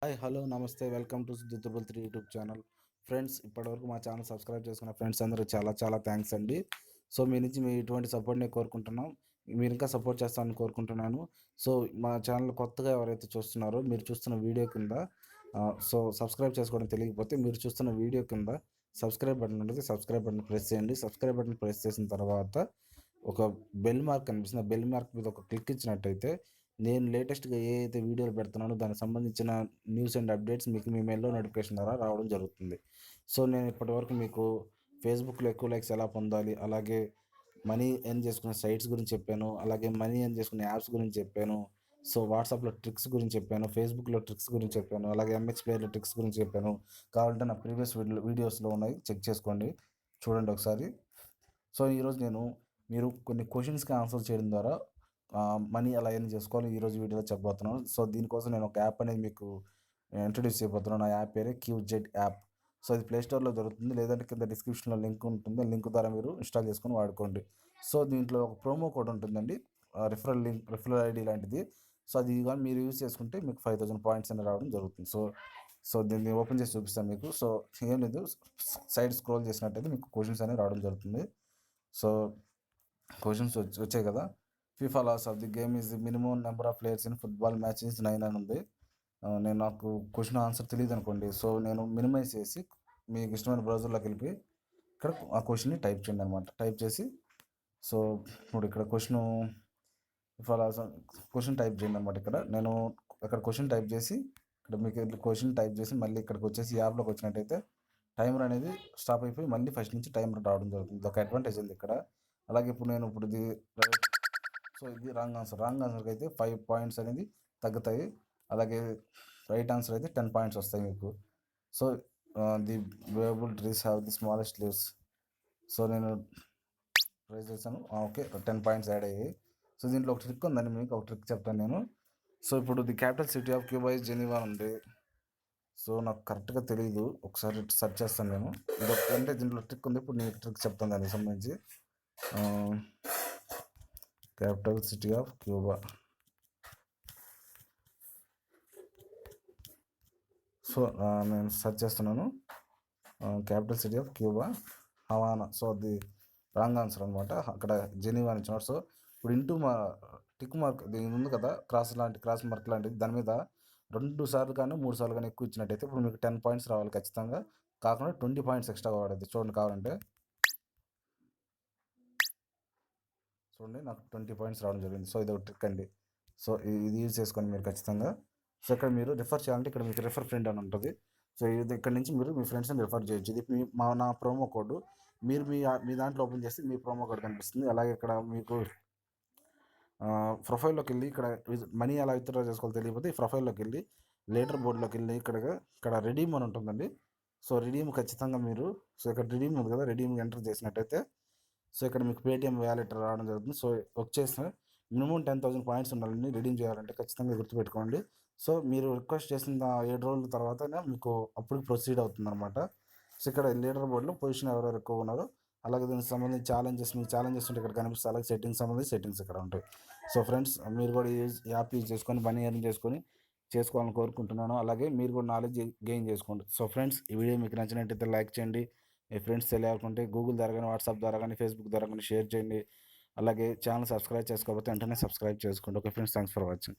Hi hello నమస్తే welcome to Siddhu triple three YouTube channel. Friends, ఇప్పటివరకు మా ఛానల్ సబ్స్క్రైబ్ చేసుకున్న ఫ్రెండ్స్ అందరూ చాలా చాలా థ్యాంక్స్ అండి. సో మీ నుంచి మీ ఇటువంటి సపోర్ట్ని కోరుకుంటున్నాం. మీరు ఇంకా సపోర్ట్ చేస్తారని కోరుకుంటున్నాను. సో మా ఛానల్ కొత్తగా ఎవరైతే చూస్తున్నారో మీరు చూస్తున్న వీడియో కింద సో సబ్స్క్రైబ్ చేసుకోవడం తెలియకపోతే మీరు చూస్తున్న వీడియో కింద సబ్స్క్రైబ్ బటన్ ఉంటుంది. సబ్స్క్రైబ్ బటన్ ప్రెస్ చేయండి. సబ్స్క్రైబ్ బటన్ ప్రెస్ చేసిన తర్వాత ఒక బెల్ మార్క్ కనిపిస్తుంది. ఆ బెల్ మార్క్ మీద ఒక క్లిక్ ఇచ్చినట్టయితే నేను లేటెస్ట్గా ఏ అయితే వీడియోలు పెడుతున్నానో దానికి సంబంధించిన న్యూస్ అండ్ అప్డేట్స్ మీకు మీ మెయిల్లో నోటిఫికేషన్ ద్వారా రావడం జరుగుతుంది. సో నేను ఇప్పటివరకు మీకు ఫేస్బుక్లో ఎక్కువ లైక్స్ ఎలా పొందాలి, అలాగే మనీ ఎర్న్ చేసుకునే సైట్స్ గురించి చెప్పాను, అలాగే మనీ ఎర్న్ చేసుకునే యాప్స్ గురించి చెప్పాను. సో వాట్సాప్లో ట్రిక్స్ గురించి చెప్పాను, ఫేస్బుక్లో ట్రిక్స్ గురించి చెప్పాను, అలాగే ఎంఎక్స్ ప్లేయర్లో ట్రిక్స్ గురించి చెప్పాను. కావాలంటే నా ప్రీవియస్ వీడియోస్లో ఉన్నాయి, చెక్ చేసుకోండి, చూడండి ఒకసారి. సో ఈరోజు నేను మీరు కొన్ని క్వశ్చన్స్కి ఆన్సర్ చేయడం ద్వారా మనీ ఎలా ఎర్న్ చేసుకోవాలి ఈరోజు వీడియోలో చెప్పబోతున్నాను. సో దీనికోసం నేను ఒక యాప్ అనేది మీకు ఇంట్రడ్యూస్ చేయబోతున్నాను. ఆ యాప్ పేరే క్యూజెట్ యాప్. సో ఇది ప్లేస్టోర్లో దొరుకుతుంది, లేదంటే కింద డిస్క్రిప్షన్లో లింక్ ఉంటుంది. లింక్ ద్వారా మీరు ఇన్స్టాల్ చేసుకొని వాడుకోండి. సో దీంట్లో ఒక ప్రోమో కోడ్ ఉంటుందండి, రిఫరల్ ఐడి లాంటిది. సో అది కానీ మీరు యూజ్ చేసుకుంటే మీకు 5000 పాయింట్స్ అనేవి రావడం జరుగుతుంది. సో దీన్ని ఓపెన్ చేసి చూపిస్తాను మీకు. సో ఏం లేదు, సైడ్ స్క్రోల్ చేసినట్టయితే మీకు క్వశ్చన్స్ అనేవి రావడం జరుగుతుంది. సో క్వశ్చన్స్ వచ్చాయి కదా. FIFA laws of the game is the minimum number of players in football match is 9 అని ఉంది. నాకు క్వశ్చన్ ఆన్సర్ తెలియదు అనుకోండి. సో నేను మినిమైజ్ చేసి మీకు ఇష్టమైన బ్రౌజర్లోకి వెళ్ళి ఇక్కడ ఆ క్వశ్చన్ని టైప్ చేయండి అనమాట. టైప్ చేసి సో ఇప్పుడు ఇక్కడ ఫిఫా లాస్ క్వశ్చన్ టైప్ చేయండి అనమాట. ఇక్కడ నేను అక్కడ క్వశ్చన్ టైప్ చేసి ఇక్కడ మీకు క్వశ్చన్ టైప్ చేసి మళ్ళీ ఇక్కడికి వచ్చేసి యాప్లోకి వచ్చినట్టయితే టైమర్ అనేది స్టాప్ అయిపోయి మళ్ళీ ఫస్ట్ నుంచి టైమర్ రావడం జరుగుతుంది. ఒక అడ్వాంటేజ్ ఉంది ఇక్కడ. అలాగే ఇప్పుడు ఇది సో ఇది రాంగ్ ఆన్సర్కి అయితే 5 పాయింట్స్ అనేది తగ్గుతాయి. అలాగే రైట్ ఆన్సర్ అయితే 10 పాయింట్స్ వస్తాయి మీకు. So the Weibull trees have the smallest leaves. So నేను ట్రై చేశాను, ఓకే, 10 పాయింట్స్ యాడ్ అయ్యాయి. సో దీంట్లో ఒక ట్రిక్ ఉందండి, మీకు ఒక ట్రిక్ చెప్తాను నేను. సో ఇప్పుడు the capital city of Cuba is Geneva ఉంది. సో నాకు కరెక్ట్గా తెలియదు, ఒకసారి సెర్చ్ చేస్తాను నేను. అంటే దీంట్లో ట్రిక్ ఉంది, ఇప్పుడు నేను ట్రిక్ చెప్తాను దానికి సంబంధించి. Capital city of Cuba. So నేను సెర్చ్ చేస్తున్నాను, capital city of Cuba Havana. So అది రాంగ్ ఆన్సర్ అనమాట. అక్కడ జెనీవా అని ఇచ్చినారు. సో ఇప్పుడు టిక్ మార్క్ దీని ఉంది కదా, క్రాస్ మార్క్ లాంటిది, దాని మీద 2 సార్లు కానీ 3 సార్లు కానీ ఎక్కువ ఇచ్చినట్టయితే ఇప్పుడు మీకు 10 పాయింట్స్ రావాలి ఖచ్చితంగా. కాకుండా 20 పాయింట్స్ ఎక్స్ట్రా వాడద్ది. చూడండి కావాలంటే, చూడండి నాకు 20 పాయింట్స్ రావడం జరిగింది. సో ఇది ఒక ట్రిక్ అండి. సో ఇది యూజ్ చేసుకొని మీరు ఖచ్చితంగా. సో ఇక్కడ మీరు రిఫర్ చేయాలంటే ఇక్కడ మీకు రిఫర్ ఫ్రెండ్ అని ఉంటుంది. సో ఇది ఇక్కడ నుంచి మీరు మీ ఫ్రెండ్స్ని రిఫర్ చేయొచ్చు. ఇది నా ప్రోమో కోడ్. మీరు మీ దాంట్లో ఓపెన్ చేస్తే మీ ప్రోమో కోడ్ కనిపిస్తుంది. అలాగే ఇక్కడ మీకు ప్రొఫైల్లోకి వెళ్ళి ఇక్కడ మనీ ఎలా విత్డ్రా చేసుకోవాలో తెలియకపోతే ఈ ప్రొఫైల్లోకి వెళ్ళి లేటర్ బోర్డులోకి వెళ్ళి ఇక్కడ రెడీమ్ అని ఉంటుందండి. సో రెడీమ్ ఖచ్చితంగా మీరు, సో ఇక్కడ రెడీమ్ ఉంది కదా, రెడీమ్ ఎంటర్ చేసినట్టయితే సో ఇక్కడ మీకు పేటిఎం వ్యాలెట్ రావడం జరుగుతుంది. సో వచ్చేసిన మినిమం 10,000 పాయింట్స్ ఉండాలండి రెడీమ్ చేయాలంటే, ఖచ్చితంగా గుర్తుపెట్టుకోండి. సో మీరు రిక్వెస్ట్ చేసిన 7 రోజుల తర్వాత మీకు అప్పుడు ప్రొసీడ్ అవుతుంది అనమాట. సో ఇక్కడ లీడర్ బోర్డులో పొజిషన్ ఎవరెవరు ఎక్కువ ఉన్నారో, అలాగే దీనికి సంబంధించి మీకు ఛాలెంజెస్ ఉంటే ఇక్కడ కనిపిస్తుంది. అలాగే సెట్టింగ్స్ ఇక్కడ ఉంటాయి. సో ఫ్రెండ్స్, మీరు కూడా యాప్ యూజ్ చేసుకొని మనీ ఎర్న్ చేసుకోవాలని కోరుకుంటున్నాను. అలాగే మీరు కూడా నాలెడ్జ్ గెయిన్ చేసుకోండి. సో ఫ్రెండ్స్, ఈ వీడియో మీకు నచ్చినట్టయితే లైక్ చేయండి. మీ ఫ్రెండ్స్ తెలియాలనుకుంటే గూగుల్ ద్వారా కానీ, వాట్సాప్ ద్వారా కానీ, ఫేస్బుక్ ద్వారా కానీ షేర్ చేయండి. అలాగే ఛానల్ సబ్స్క్రైబ్ చేసుకోకపోతే వెంటనే సబ్స్క్రైబ్ చేసుకోండి. Okay friends, thanks for watching.